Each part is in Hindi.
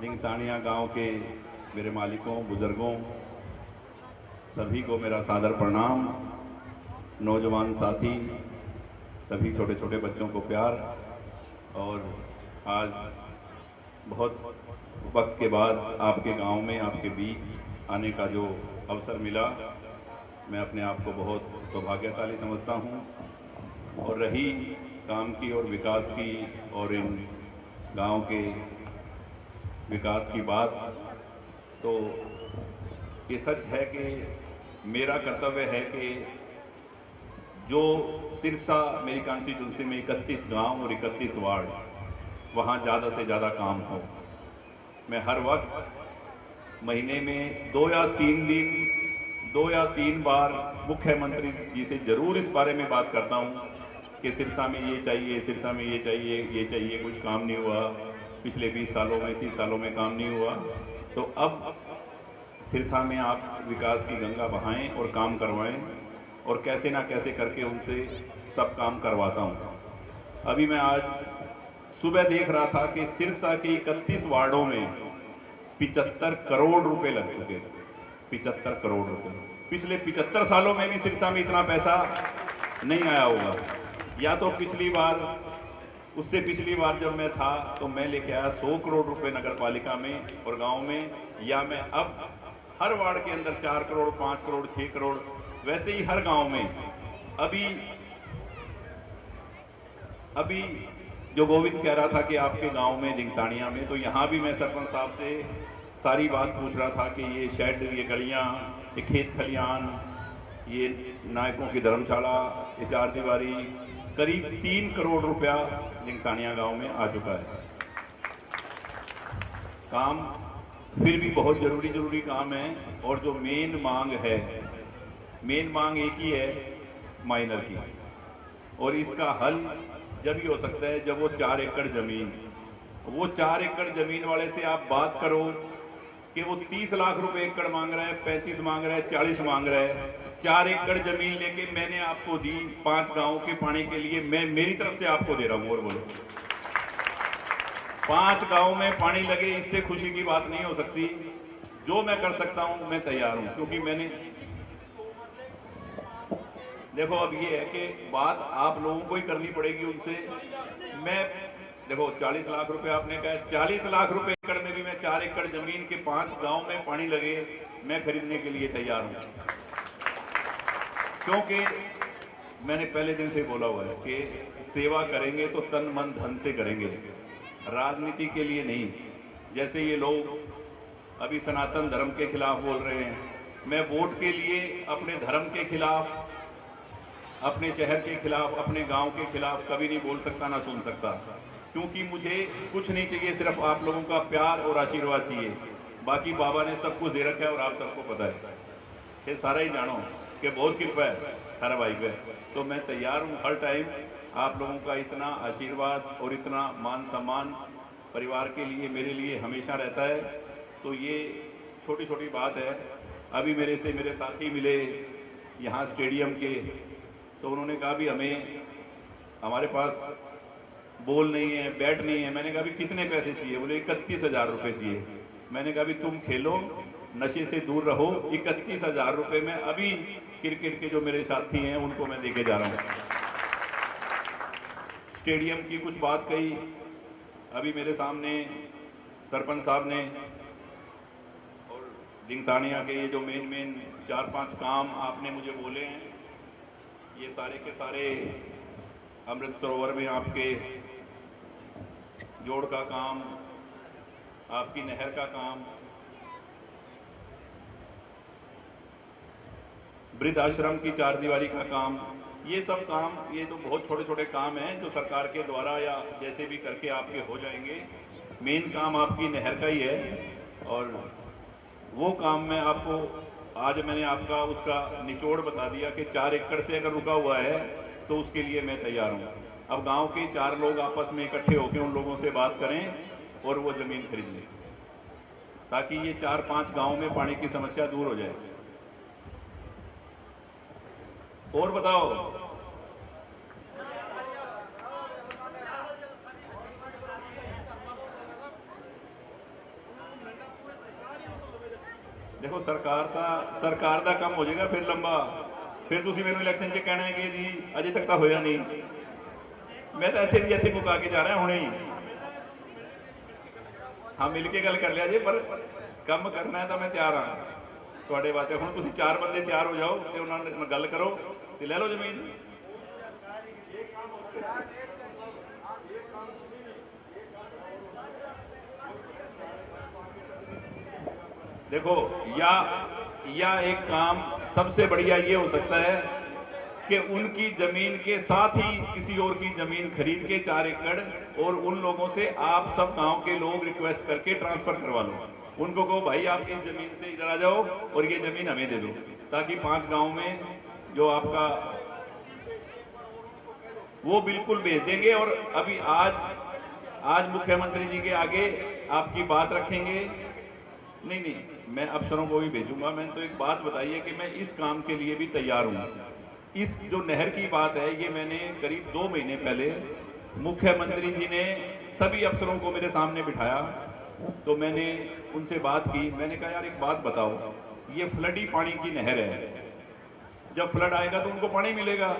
लिंगतानिया गांव के मेरे मालिकों, बुजुर्गों, सभी को मेरा सादर प्रणाम। नौजवान साथी, सभी छोटे छोटे बच्चों को प्यार। और आज बहुत वक्त के बाद आपके गांव में, आपके बीच आने का जो अवसर मिला, मैं अपने आप को बहुत सौभाग्यशाली समझता हूं। और रही काम की और विकास की और इन गांव के विकास की बात, तो ये सच है कि मेरा कर्तव्य है कि जो सिरसा मेरी कॉन्स्टिट्यूंसी में 31 गांव और 31 वार्ड, वहां ज़्यादा से ज़्यादा काम हो। मैं हर वक्त महीने में 2 या 3 दिन, 2 या 3 बार मुख्यमंत्री जी से जरूर इस बारे में बात करता हूं कि सिरसा में ये चाहिए, सिरसा में ये चाहिए, ये चाहिए, कुछ काम नहीं हुआ। पिछले 20 सालों में, 30 सालों में काम नहीं हुआ। तो अब सिरसा में आप विकास की गंगा बहाएं और काम करवाएं, और कैसे ना कैसे करके उनसे सब काम करवाता हूं। अभी मैं आज सुबह देख रहा था कि सिरसा के 31 वार्डों में 75 करोड़ रुपए लग चुके। 75 करोड़ रुपए पिछले 75 सालों में भी सिरसा में इतना पैसा नहीं आया होगा। या तो पिछली बार, उससे पिछली बार जब मैं था तो मैं लेके आया 100 करोड़ रुपए नगर पालिका में और गांव में, या मैं अब हर वार्ड के अंदर 4 करोड़, 5 करोड़, 6 करोड़, वैसे ही हर गांव में। अभी जो गोविंद कह रहा था कि आपके गांव में लिंगतानिया में, तो यहां भी मैं सरपंच साहब से सारी बात पूछ रहा था कि ये शेड, ये गलियां, ये खेत खलियान, ये नायकों की धर्मशाला, ये 4 दीवारी, करीब 3 करोड़ रुपया लिंगतानिया गांव में आ चुका है। काम फिर भी बहुत जरूरी काम है। और जो मेन मांग है, मेन मांग एक ही है, माइनर की। और इसका हल जब ही हो सकता है जब वो 4 एकड़ जमीन, वो 4 एकड़ जमीन वाले से आप बात करो कि वो 30 लाख रुपए एकड़ मांग रहा है, 35 मांग रहा है, 40 मांग रहा है। 4 एकड़ जमीन लेके मैंने आपको दी 5 गांव के पानी के लिए, मैं मेरी तरफ से आपको दे रहा हूं। और बोलो, 5 गांव में पानी लगे, इससे खुशी की बात नहीं हो सकती। जो मैं कर सकता हूं मैं तैयार हूं, क्योंकि मैंने, देखो अब ये है कि बात आप लोगों को ही करनी पड़ेगी उनसे। मैं, देखो 40 लाख रुपए आपने कहा, 40 लाख रुपए एकड़ में भी मैं 4 एकड़ जमीन के 5 गांव में पानी लगे, मैं खरीदने के लिए तैयार हूं। क्योंकि मैंने पहले दिन से बोला हुआ है कि सेवा करेंगे तो तन मन धन से करेंगे, राजनीति के लिए नहीं। जैसे ये लोग अभी सनातन धर्म के खिलाफ बोल रहे हैं, मैं वोट के लिए अपने धर्म के खिलाफ, अपने शहर के खिलाफ, अपने गांव के खिलाफ कभी नहीं बोल सकता, ना सुन सकता। क्योंकि मुझे कुछ नहीं चाहिए, सिर्फ आप लोगों का प्यार और आशीर्वाद चाहिए। बाकी बाबा ने सब कुछ दे रखा है और आप सबको पता है, ये सारा ही जानो कि बहुत कृपा है हर भाई पे। तो मैं तैयार हूं हर टाइम। आप लोगों का इतना आशीर्वाद और इतना मान सम्मान परिवार के लिए, मेरे लिए हमेशा रहता है। तो ये छोटी छोटी बात है। अभी मेरे से मेरे साथी मिले यहाँ स्टेडियम के, तो उन्होंने कहा भी हमारे पास बॉल नहीं है, बैट नहीं है। मैंने कहा भी कितने पैसे चाहिए? बोले 31,000 रुपए चाहिए। मैंने कहा भी तुम खेलो, नशे से दूर रहो, 31,000 रुपए में अभी क्रिकेट के जो मेरे साथी हैं उनको मैं देके जा रहा हूं। स्टेडियम की कुछ बात कही अभी मेरे सामने सरपंच साहब ने, और लिंगतानिया के ये जो मेन 4-5 काम आपने मुझे बोले हैं, ये सारे के सारे अमृत सरोवर में आपके जोड़ का काम, आपकी नहर का काम, वृद्ध आश्रम की 4 दीवारी का काम, ये सब काम, ये तो बहुत छोटे छोटे काम हैं जो सरकार के द्वारा या जैसे भी करके आपके हो जाएंगे। मेन काम आपकी नहर का ही है, और वो काम मैं आपको आज मैंने आपका उसका निचोड़ बता दिया कि 4 एकड़ से अगर रुका हुआ है तो उसके लिए मैं तैयार हूं। अब गांव के 4 लोग आपस में इकट्ठे होकर उन लोगों से बात करें और वो जमीन खरीद लें, ताकि ये 4-5 गांव में पानी की समस्या दूर हो जाए। और बताओ, देखो सरकार का काम हो जाएगा फिर लंबा, फिर तुम मैं इलैक्शन च कहना है कि जी अजे तक तो होया नहीं। मैं तो इतने भी मुका के जा रहा हुणे ही। हाँ मिल के गल कर लिया जी, पर काम करना है तो मैं तैयार हाँ थोड़े वास्ते। हुण तुसीं 4 बंदे तैयार हो जाओ तो उन्होंने गल करो तो ले लो जमीन। देखो या एक काम सबसे बढ़िया ये हो सकता है कि उनकी जमीन के साथ ही किसी और की जमीन खरीद के 4 एकड़ और उन लोगों से आप सब गांव के लोग रिक्वेस्ट करके ट्रांसफर करवा लो। उनको कहो भाई आप इस जमीन से इधर आ जाओ और ये जमीन हमें दे दो, ताकि 5 गांव में जो आपका वो बिल्कुल भेज देंगे। और अभी आज मुख्यमंत्री जी के आगे आपकी बात रखेंगे। नहीं मैं अफसरों को भी भेजूंगा। मैंने तो एक बात बताई है कि मैं इस काम के लिए भी तैयार हूं। इस जो नहर की बात है ये मैंने करीब 2 महीने पहले मुख्यमंत्री जी ने सभी अफसरों को मेरे सामने बिठाया, तो मैंने उनसे बात की। मैंने कहा यार एक बात बताओ, ये फ्लडी पानी की नहर है, जब फ्लड आएगा तो उनको पानी मिलेगा,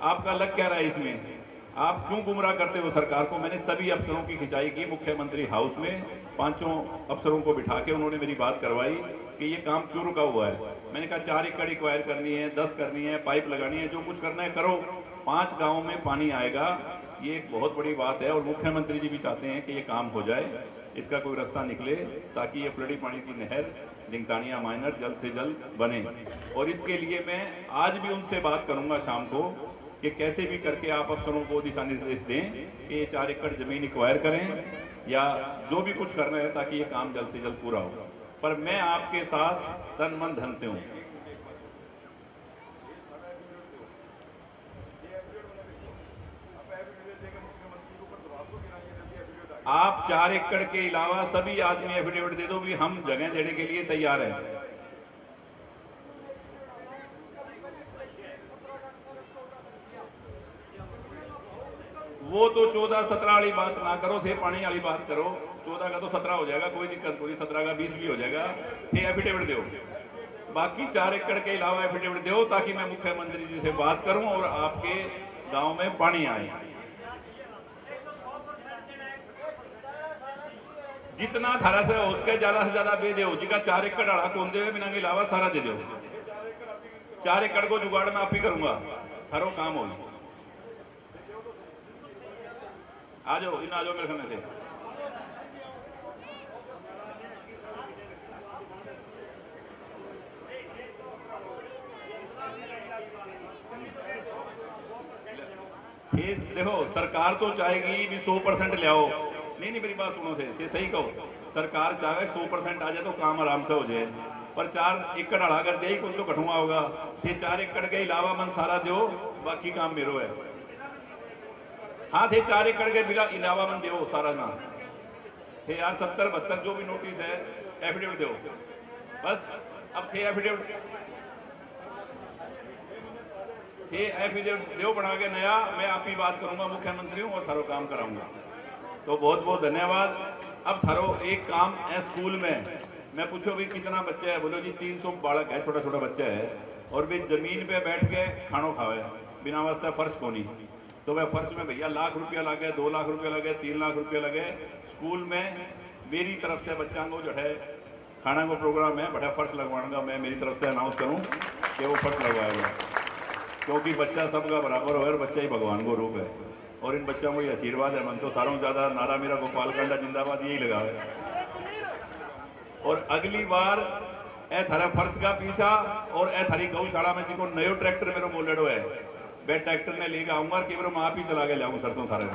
आपका लग क्या रहा है इसमें, आप क्यों गुमराह करते हो सरकार को। मैंने सभी अफसरों की खिंचाई की मुख्यमंत्री हाउस में, 5 अफसरों को बिठा के उन्होंने मेरी बात करवाई कि ये काम क्यों रुका हुआ है। मैंने कहा 4 एकड़ एक्वायर करनी है, 10 करनी है, पाइप लगानी है, जो कुछ करना है करो, 5 गांवों में पानी आएगा, ये एक बहुत बड़ी बात है। और मुख्यमंत्री जी भी चाहते हैं कि ये काम हो जाए, इसका कोई रास्ता निकले ताकि ये फ्लडी पानी की नहर लिंगतानिया माइनर जल्द से जल्द बने। और इसके लिए मैं आज भी उनसे बात करूंगा शाम को कि कैसे भी करके आप अफसरों को दिशा निर्देश दें कि ये 4 एकड़ जमीन एक्वायर करें या जो भी कुछ करना है ताकि ये काम जल्द से जल्द पूरा हो। पर मैं आपके साथ तन मन धन से हूं। आप 4 एकड़ के अलावा सभी आदमी एफिडेविट दे दो भी हम जगह देने के लिए तैयार हैं। वो तो 14-17 वाली बात ना करो, थे पानी वाली बात करो। 14 का तो 17 हो जाएगा, कोई दिक्कत कोई, 17 का 20 भी हो जाएगा। ये एफिडेविट दो, बाकी 4 एकड़ के अलावा एफिडेविट दो ताकि मैं मुख्यमंत्री जी से बात करूं और आपके गांव में पानी आए। जितना धारा से हो उसके ज्यादा से ज्यादा दे दो। जिका 4 एकड़ आड़ा कौन दे बिना के अलावा सारा दे दो। 4 एकड़ को जुगाड़ में आप ही करूंगा, हरो काम हो। आ जाओ इन, आ जाओ मेरे खाने से। देखो सरकार तो चाहेगी भी 100% ले आओ। नहीं मेरी बात सुनो से सही कहो, सरकार चाहे 100% आ जाए तो काम आराम से हो जाए, पर 4 एकड़ आड़ा अगर दे कुछ तो कठुआ होगा। ये 4 एकड़ के अलावा मन सारा दो, बाकी काम मेरो है। हाँ थे 4 एकड़ के बिना अलावा मन दो सारा ना थे यार, 70-72 जो भी नोटिस है एफिडेविट दो बस। अब थे एफिडेविट दो बना के नया, मैं आप ही बात करूंगा मुख्यमंत्री हूं और सारो काम कराऊंगा। तो बहुत बहुत धन्यवाद। अब थारो एक काम है स्कूल में, मैं पूछो भी कितना बच्चा है, बोलो जी 300 बालक है, छोटा छोटा बच्चा है, और भी जमीन पे बैठ के खानो खावे बिना वास्ते फर्श को नहीं। तो वह फर्श में भैया लाख रुपया लगे, 2 लाख रुपया लगे, 3 लाख रुपया लगे। स्कूल में मेरी तरफ से बच्चा को जो है खाना को प्रोग्राम है, बड़ा फर्श लगवाऊंगा मैं, मेरी तरफ से अनाउंस करूं कि वो फर्श लगवाएगा, क्योंकि बच्चा सबका बराबर हो और बच्चा ही भगवान को रूप है। और इन बच्चों को ये आशीर्वाद है। मन तो सारों ज्यादा नारा मेरा गोपालकांडा जिंदाबाद यही लगा है। और अगली बार ए थारा फर्श का पीछा और ए थारी गौशाला में जिको नयो ट्रैक्टर मेरे मोलेडो है, मैं ट्रैक्टर ने लेकर आऊंगा कि मैं आप ही चला के लाऊंगा सरसों सारे में।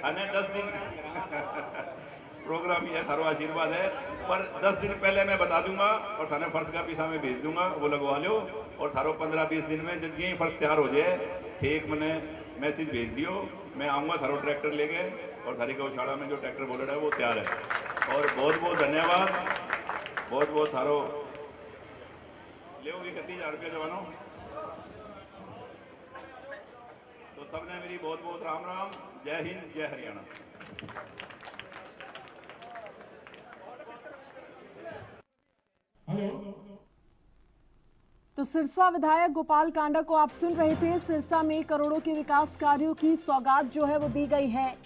अने 10 दिन प्रोग्राम ये थारो आशीर्वाद है, पर 10 दिन पहले मैं बता दूंगा और थाने फर्श का पीछा में भेज दूंगा, वो लगवा लो। और थारो 15-20 दिन में जब ये फर्श तैयार हो जाए, ठीक मैंने मैसेज भेज दियो, मैं आऊंगा थारो ट्रैक्टर लेके और थारी गौशाला में जो ट्रैक्टर बोलेड है वो तैयार है। और बहुत बहुत धन्यवाद, बहुत बहुत थारो ले 31,000 रुपया जवानों। तो सबने मेरी बहुत बहुत राम राम, जय हिंद जय हरियाणा। तो सिरसा विधायक गोपाल कांडा को आप सुन रहे थे। सिरसा में करोड़ों के विकास कार्यों की सौगात जो है वो दी गई है।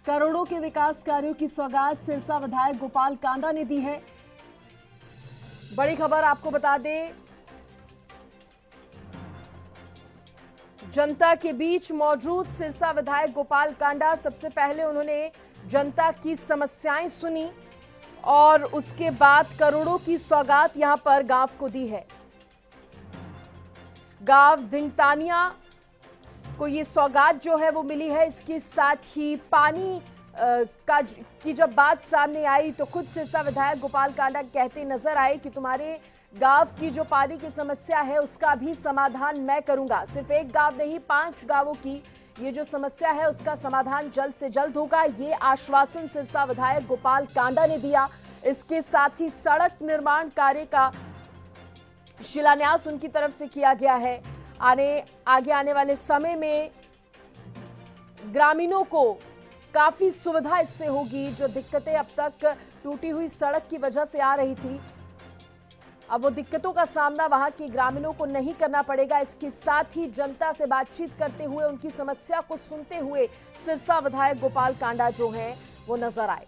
करोड़ों के विकास कार्यों की सौगात सिरसा विधायक गोपाल कांडा ने दी है। बड़ी खबर आपको बता दें, जनता के बीच मौजूद सिरसा विधायक गोपाल कांडा सबसे पहले उन्होंने जनता की समस्याएं सुनी और उसके बाद करोड़ों की सौगात यहां पर गांव को दी है। गांव दिंगतानिया को ये सौगात जो है वो मिली है। इसके साथ ही पानी की जब बात सामने आई तो खुद सिरसा विधायक गोपाल कांडा कहते नजर आए कि तुम्हारे गांव की जो पानी की समस्या है उसका भी समाधान मैं करूंगा। सिर्फ एक गांव नहीं, 5 गांवों की ये जो समस्या है उसका समाधान जल्द से जल्द होगा। ये आश्वासन सिरसा विधायक गोपाल कांडा ने दिया। इसके साथ ही सड़क निर्माण कार्य का शिलान्यास उनकी तरफ से किया गया है। आगे आने वाले समय में ग्रामीणों को काफी सुविधा इससे होगी। जो दिक्कतें अब तक टूटी हुई सड़क की वजह से आ रही थी, अब वो दिक्कतों का सामना वहां के ग्रामीणों को नहीं करना पड़ेगा। इसके साथ ही जनता से बातचीत करते हुए, उनकी समस्या को सुनते हुए सिरसा विधायक गोपाल कांडा जो हैं वो नजर आए।